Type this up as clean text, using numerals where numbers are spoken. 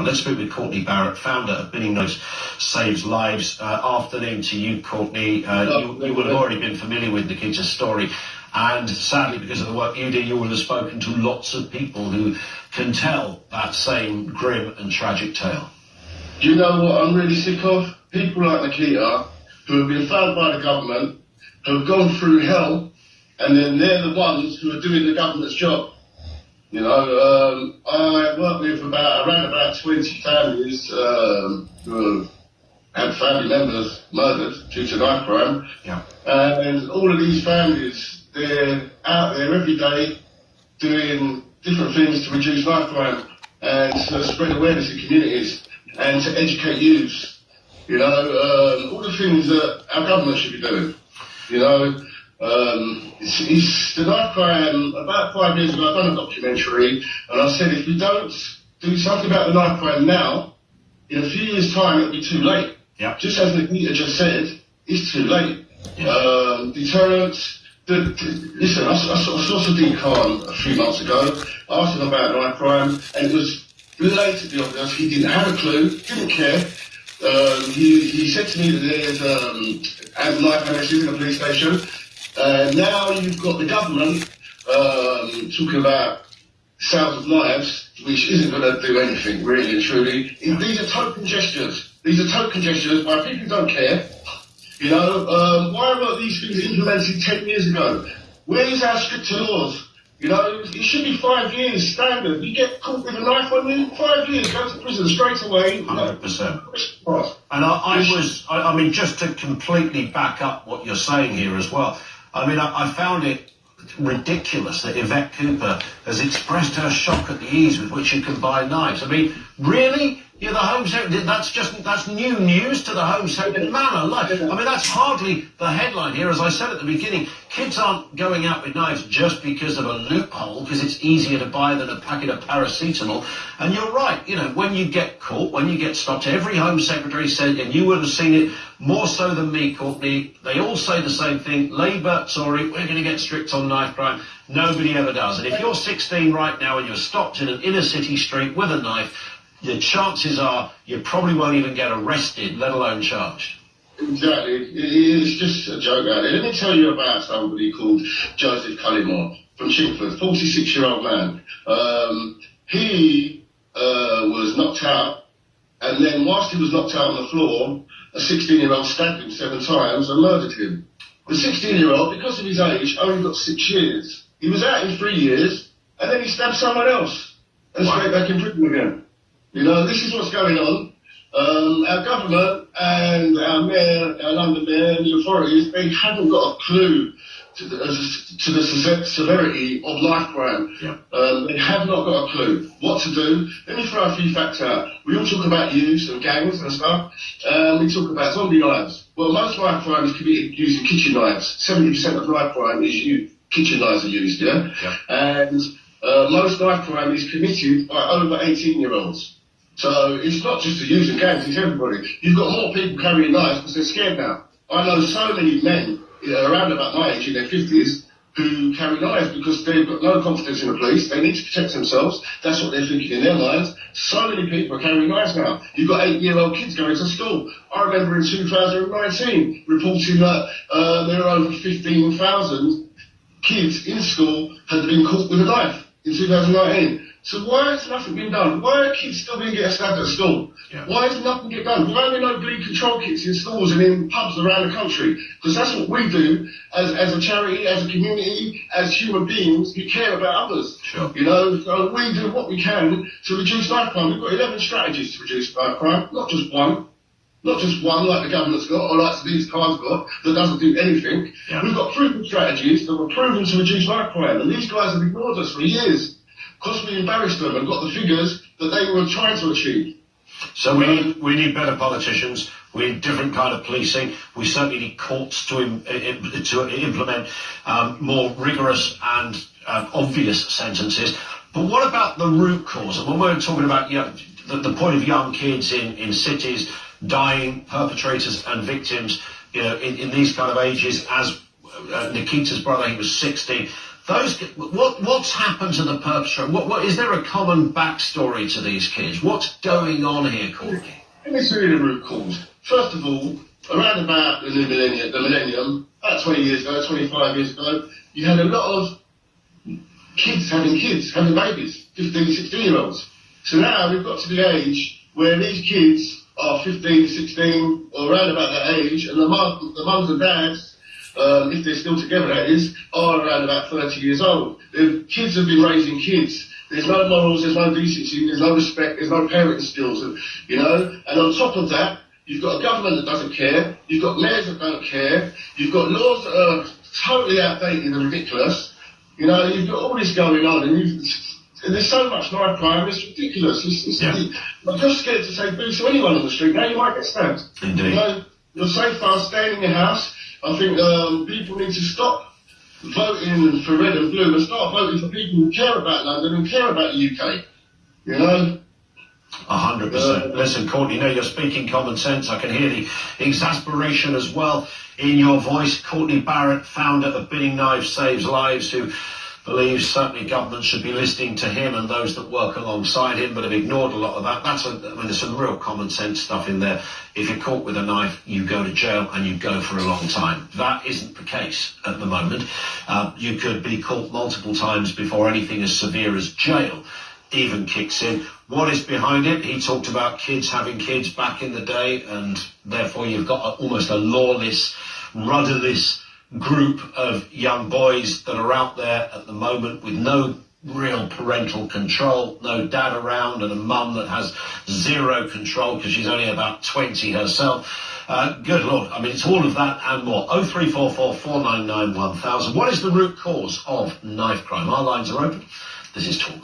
Let's speak with Courtney Barrett, founder of Binning Nose Saves Lives. Afternoon to you, Courtney. You will have already been familiar with Nikita's story, and sadly, because of the work you do, you will have spoken to lots of people who can tell that same grim and tragic tale. Do you know what I'm really sick of? People like Nikita, who have been found by the government, who have gone through hell, and then they're the ones who are doing the government's job. You know, I work with around about 20 families who have had family members murdered due to knife crime. Yeah. And all of these families, they're out there every day doing different things to reduce knife crime and to spread awareness in communities and to educate youths. You know, all the things that our government should be doing. You know, it's the knife crime. About 5 years ago, I've done a documentary, and I said if we don't do something about the knife crime now, in a few years' time, it'll be too late. Yeah. Just as Nikita just said, it's too late. Yeah. Deterrence. Listen, I saw Sadiq Khan a few months ago. I asked him about knife crime, and it was blatantly obvious he didn't have a clue, didn't care. He said to me that there's knife ammunition in a police station. Now you've got the government talking about sales of knives, which isn't going to do anything, really and truly. These are token gestures. These are token gestures by people who don't care. You know, why weren't these things implemented 10 years ago? Where's our stricter laws? You know, it should be 5 years standard. You get caught with a knife on you, 5 years, go to prison straight away. 100%. And I mean, just to completely back up what you're saying here as well, I mean, I found it ridiculous that Yvette Cooper has expressed her shock at the ease with which you can buy knives. I mean, really? You're the Home Secretary? That's new news to the Home Secretary? Man alive. I mean, that's hardly the headline here. As I said at the beginning, kids aren't going out with knives just because of a loophole, because it's easier to buy than a packet of paracetamol. And you're right, you know, when you get caught, when you get stopped, every Home Secretary said, and you would have seen it more so than me, Courtney, they all say the same thing: Labour, Tory, we're going to get strict on knife crime. Nobody ever does. And if you're 16 right now and you're stopped in an inner city street with a knife, the chances are you probably won't even get arrested, let alone charged. Exactly. It's just a joke out there. Let me tell you about somebody called Joseph Cullimore from Chingford, 46-year-old man. He was knocked out, and then whilst he was knocked out on the floor, a 16-year-old stabbed him 7 times and murdered him. The 16-year-old, because of his age, only got 6 years. He was out in 3 years, and then he stabbed someone else and straight back in prison again. You know, this is what's going on. Our government and our mayor, our London mayor and the authorities, they haven't got a clue to the severity of knife crime. Yeah. They have not got a clue what to do. Let me throw a few facts out. We all talk about youths and gangs and stuff. We talk about zombie knives. Well, most knife crime is committed using kitchen knives. 70% of knife crime is kitchen knives are used, yeah? And most knife crime is committed by over 18-year-olds. So it's not just the youth and gangs, it's everybody. You've got more people carrying knives because they're scared now. I know so many men around about my age, in their 50s, who carry knives because they've got no confidence in the police. They need to protect themselves. That's what they're thinking in their minds. So many people are carrying knives now. You've got 8-year-old kids going to school. I remember in 2019 reporting that there are over 15,000 kids in school had been caught with a knife in 2019. So why has nothing been done? Why are kids still being get stabbed at school? Yeah. Why has nothing get done? Why are there no bleed control kits in schools and in pubs around the country? Because that's what we do as a charity, as a community, as human beings who care about others. Sure. You know, so we do what we can to reduce knife crime. We've got 11 strategies to reduce knife crime, not just one. Not just one like the government's got or like Sadiq Khan's got that doesn't do anything. Yeah. We've got proven strategies that were proven to reduce knife crime, and these guys have ignored us for years. Because we embarrassed them and got the figures that they were trying to achieve. So we need better politicians. We need different kind of policing. We certainly need courts to implement more rigorous and obvious sentences. But what about the root cause? And when we're talking about the point of young kids in cities dying, perpetrators and victims, in these kind of ages, as Nikita's brother, he was 16. What's happened to the perpetrator? What is there a common backstory to these kids? What's going on here, Courtney? Let me tell you the root cause. First of all, around about the millennium, about 20 years ago, 25 years ago, you had a lot of kids, having babies, 15, 16-year-olds. So now we've got to the age where these kids are 15, 16, or around about that age, and the mums and dads, if they're still together, that is, are around about 30 years old. The kids have been raising kids. There's no morals, there's no decency, there's no respect, there's no parenting skills, you know. And on top of that, you've got a government that doesn't care, you've got mayors that don't care, you've got laws that are totally outdated and ridiculous. You know, you've got all this going on, and there's so much knife crime, it's ridiculous. I'm just scared to say boo to anyone on the street, now you might get stabbed. Indeed. You know, you're safe, staying in your house. I think people need to stop voting for red and blue and start voting for people who care about London and care about the UK. You know? 100%. Listen, Courtney, you know, you're speaking common sense. I can hear the exasperation as well in your voice. Courtney Barrett, founder of Bidding Knives Saves Lives, who believes certainly government should be listening to him and those that work alongside him, but have ignored a lot of that. There's some real common sense stuff in there. If you're caught with a knife, you go to jail and you go for a long time. That isn't the case at the moment. You could be caught multiple times before anything as severe as jail even kicks in. What is behind it? He talked about kids having kids back in the day, and therefore you've got almost a lawless, rudderless group of young boys that are out there at the moment with no real parental control, no dad around, and a mum that has zero control because she's only about 20 herself. Good Lord. I mean, it's all of that and more. 0344 499 1000. What is the root cause of knife crime? Our lines are open. This is Talk.